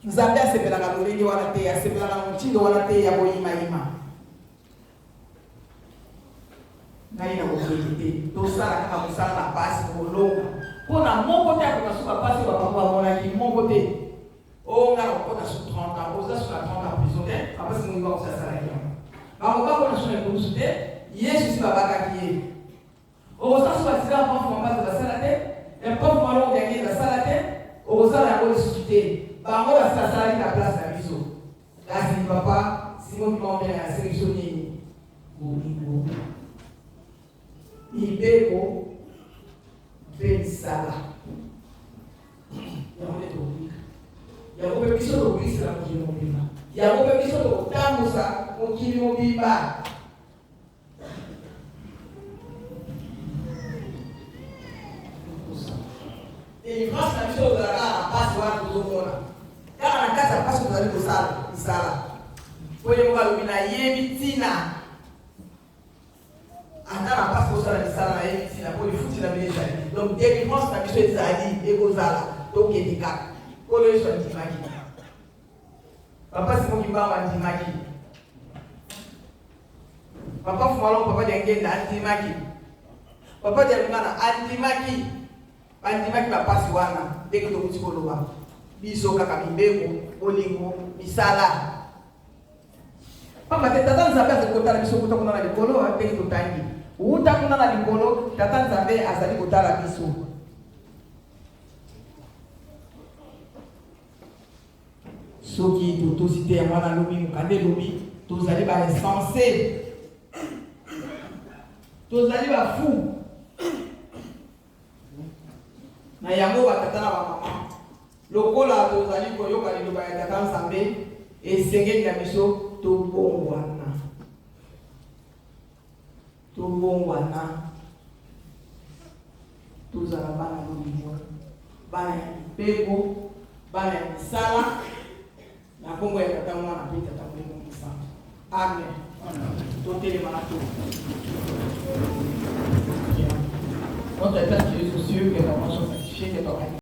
Zambia sepelaka lolenge wana te, asepelaka mochindo wana te ya boyima-yima. Ngai na kokeli te, tosala kaka mosala na pasi kolonga. Mpona moko te akokasuka pasi bapapa bamonaki moko te. O nga nakokota su 30 ans, oza su na 30 ans prison te, apasi mongi bakosasalaki yango. Bakoka mpona su na ekolusu te, Yesu si babakaki ye. Okosa su batika mpofu mambaza basala te, mpofu malongo yangi basala te, okosala yango lisusu te. Bango basala na place na biso. Kasi papa, Simon Kimombe na sélection nini? Bolingo. Ibeko Bensala. Yango to bika. Yango pe biso to bisa na mokili mobimba. Yango pe biso to tambusa mokili mobimba. Et grâce à biso de la passe wa kuzomona. Kama na kasa passe kuzali kusala, isala. Oye mwa lumina yebi tina. Anda na passe kusala isala na yebi tina pour futi na bileja. Donc délivrance na biso ezali ekozala donc edika. Kolo yeso ndimaki. Papa Simon Kimba ndimaki. Papa Fumalo papa dengenda ndimaki. Papa Delungana ndimaki. Bandimaki bapasi wana ndenge tokuti koloba biso kaka mibeko bolingo misala pamba te tata nzambe azali kotala biso kuta kuna na likolo ndenge totangi uta kuna na likolo tata nzambe azali kotala biso soki totosi te ya mwana lobi mokande lobi tozali bainsensé tozali bafu na yango batata na bamama lokola tozali koyoka liloba ya tata nzambe esengeli na biso tobongwana tozala bana lolingo bana ya mibeko bana ya misala na kombo ya tata mwana mpe tata molimo mosantu amen totelema na to Notre Père qui es aux cieux, que ta nom soit sanctifié, que ton règne